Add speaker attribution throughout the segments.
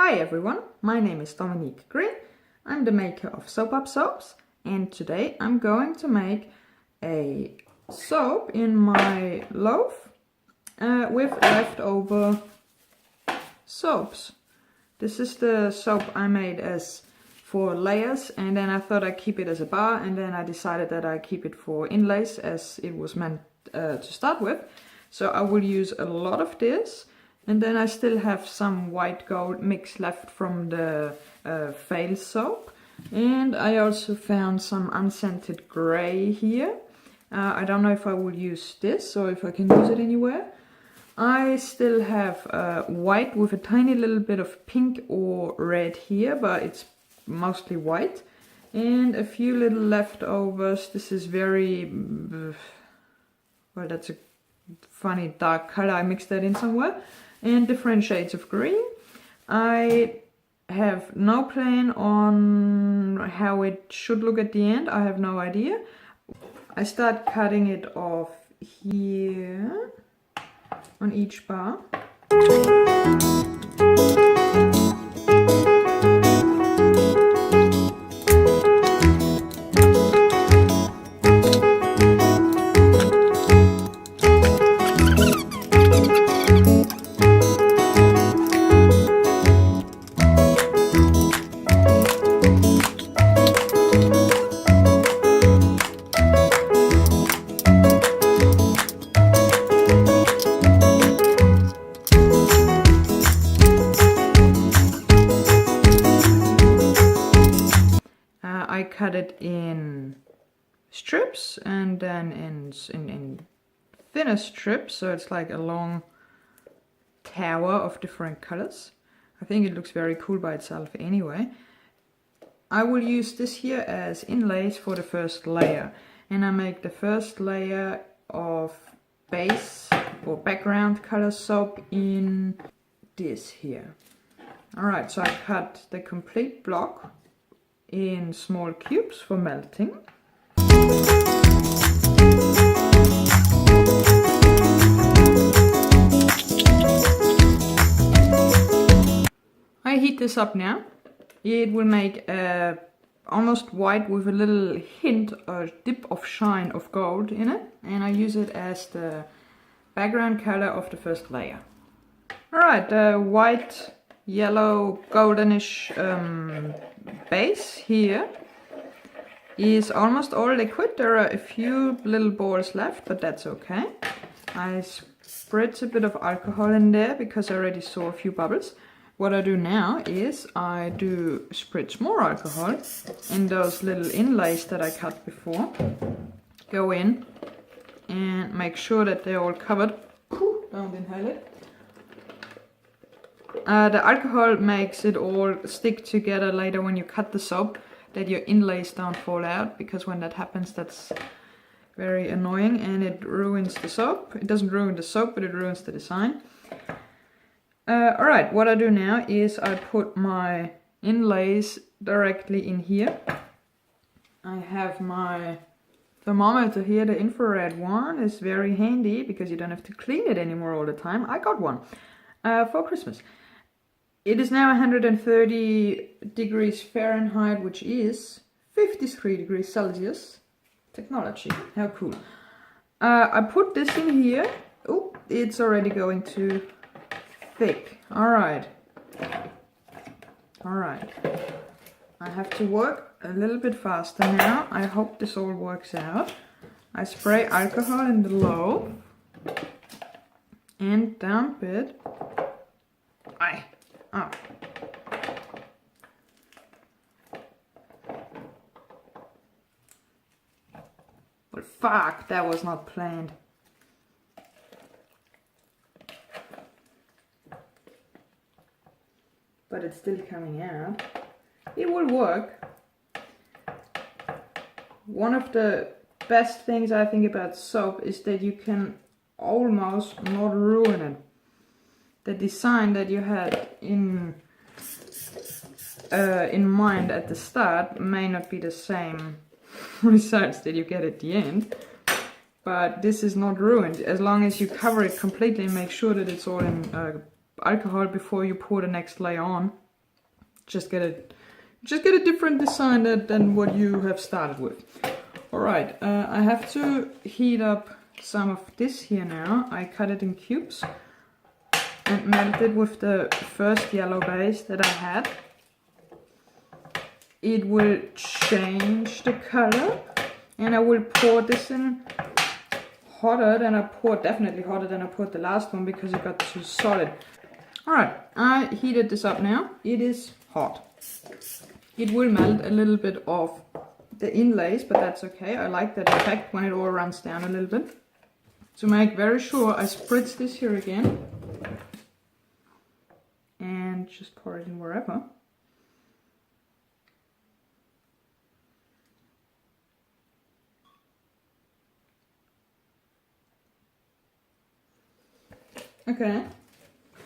Speaker 1: Hi everyone, my name is Dominique Green. I'm the maker of Soap Up Soaps, and today I'm going to make a soap in my loaf with leftover soaps. This is the soap I made as for layers, and then I thought I'd keep it as a bar, and then I decided that I keep it for inlays as it was meant to start with. So I will use a lot of this. And then I still have some white gold mix left from the fail soap. And I also found some unscented grey here. I don't know if I will use this or if I can use it anywhere. I still have white with a tiny little bit of pink or red here, but it's mostly white. And a few little leftovers. This is very, well, that's a funny dark color. I mixed that in somewhere. And different shades of green. I have no plan on how it should look at the end. I have no idea. I start cutting it off here on each bar. I cut it in strips and then in thinner strips, so it's like a long tower of different colors. I think it looks very cool by itself anyway. I will use this here as inlays for the first layer, and I make the first layer of base or background color soap in this here. Alright, so I cut the complete block in small cubes for melting. I heat this up now. It will make almost white with a little hint or dip of shine of gold in it, and I use it as the background color of the first layer. Alright, the white, yellow, goldenish base here is almost all liquid. There are a few little balls left, but that's okay. I spritz a bit of alcohol in there because I already saw a few bubbles. What I do now is I do spritz more alcohol in those little inlays that I cut before. Go in and make sure that they're all covered. Don't inhale it. The alcohol makes it all stick together later when you cut the soap, that your inlays don't fall out, because when that happens, that's very annoying and it ruins the soap. It doesn't ruin the soap, but it ruins the design. Alright, what I do now is I put my inlays directly in here. I have my thermometer here, the infrared one. Is very handy because you don't have to clean it anymore all the time. I got one for Christmas. It is now 130 degrees Fahrenheit, which is 53 degrees Celsius. Technology, how cool. I put this in here. Oh, it's already going too thick. Alright. Alright. I have to work a little bit faster now. I hope this all works out. I spray alcohol in the loaf and dump it. Oh. Well, fuck, that was not planned. But it's still coming out. It will work. One of the best things I think about soap is that you can almost not ruin it. The design that you had in mind at the start may not be the same results that you get at the end, but this is not ruined as long as you cover it completely and make sure that it's all in alcohol before you pour the next layer on. just get a different design than what you have started with. Alright, I have to heat up some of this here now. I cut it in cubes and melt it with the first yellow base that I had. It will change the color, and I will pour this in definitely hotter than I poured the last one because it got too solid. Alright, I heated this up now. It is hot. It will melt a little bit of the inlays, but that's okay. I like that effect when it all runs down a little bit. To make very sure, I spritz this here again and just pour it in wherever. Okay,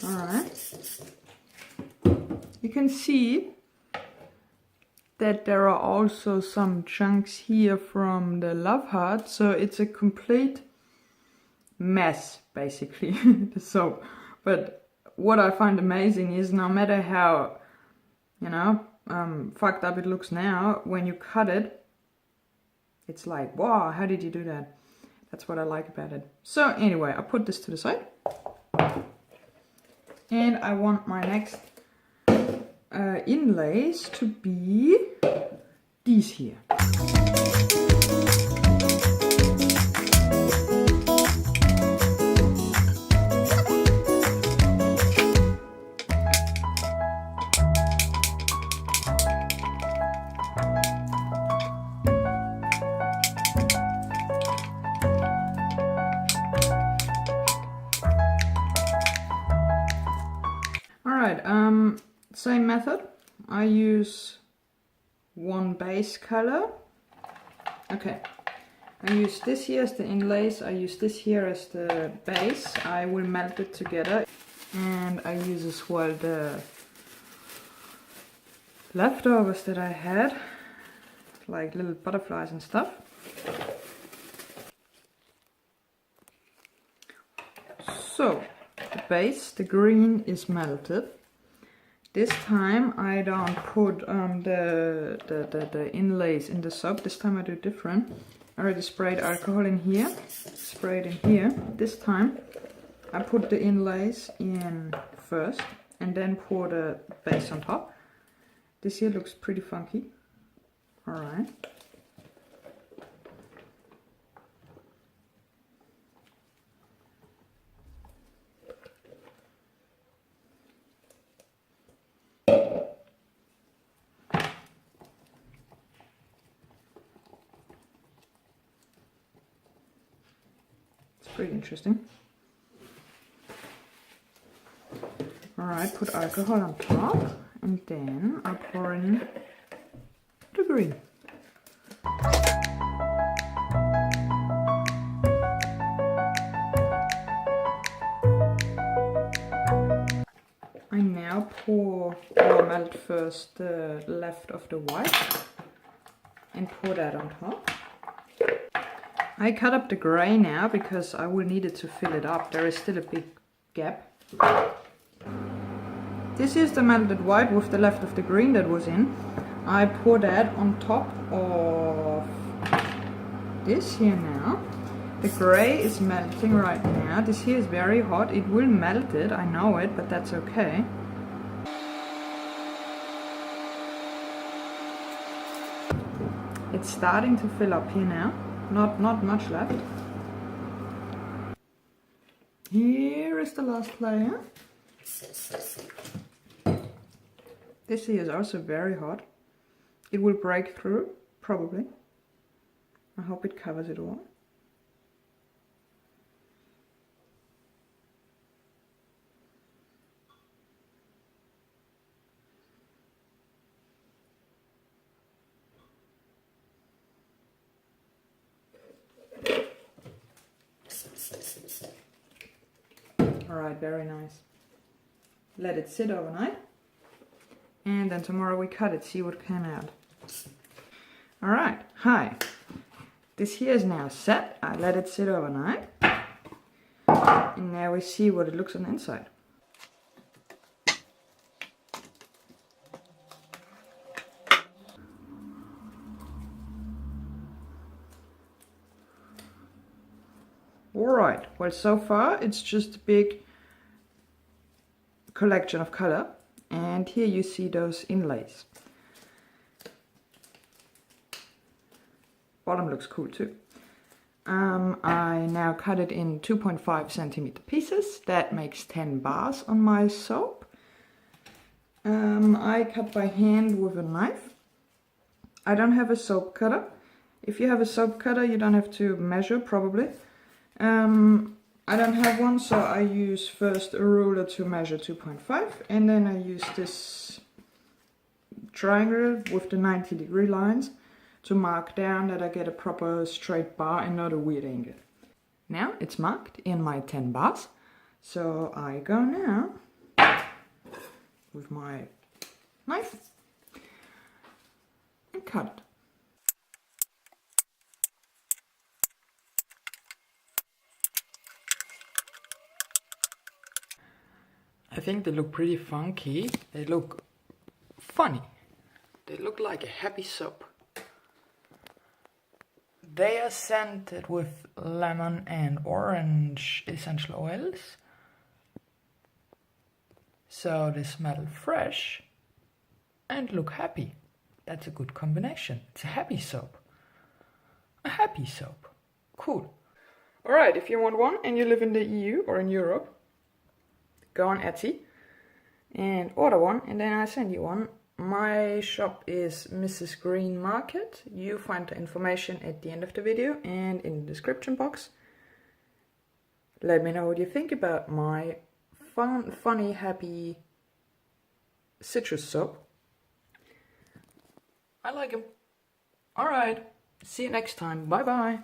Speaker 1: alright. You can see that there are also some chunks here from the love heart, so it's a complete mess basically, the soap. But what I find amazing is no matter how, you know, fucked up it looks now, when you cut it, it's like, wow, how did you do that? That's what I like about it. So anyway, I put this to the side. And I want my next inlays to be these here. Alright, same method. I use one base color. Okay, I use this here as the inlays, I use this here as the base. I will melt it together, and I use as well the leftovers that I had, like little butterflies and stuff. So the base, the green, is melted. This time I don't put the inlays in the soap. This time I do different. I already sprayed alcohol in here, sprayed in here. This time I put the inlays in first and then pour the base on top. This here looks pretty funky. Alright. Pretty interesting. Alright, put alcohol on top, and then I pour in the green. I now pour or melt first the left of the white and pour that on top. I cut up the grey now because I will need it to fill it up. There is still a big gap. This is the melted white with the left of the green that was in. I pour that on top of this here now. The grey is melting right now. This here is very hot. It will melt it, I know it, but that's okay. It's starting to fill up here now. Not much left. Here is the last layer. This here is also very hot. It will break through, probably. I hope it covers it all. Alright, very nice. Let it sit overnight. And then tomorrow we cut it, see what came out. Alright, hi. This here is now set. I let it sit overnight. And now we see what it looks on the inside. Alright, well so far it's just a big collection of color, and here you see those inlays. Bottom looks cool too. I now cut it in 2.5 centimeter pieces. That makes 10 bars on my soap. I cut by hand with a knife. I don't have a soap cutter. If you have a soap cutter, you don't have to measure probably. I don't have one, so I use first a ruler to measure 2.5, and then I use this triangle with the 90-degree lines to mark down that I get a proper straight bar and not a weird angle. Now it's marked in my 10 bars, so I go now with my knife and cut it. I think they look pretty funky. They look funny. They look like a happy soap. They are scented with lemon and orange essential oils. So they smell fresh and look happy. That's a good combination. It's a happy soap. A happy soap. Cool. Alright, if you want one and you live in the EU or in Europe, go on Etsy and order one, and then I send you one. My shop is Mrs. Green Market. You find the information at the end of the video and in the description box. Let me know what you think about my funny, happy citrus soap. I like them. Alright, see you next time. Bye bye.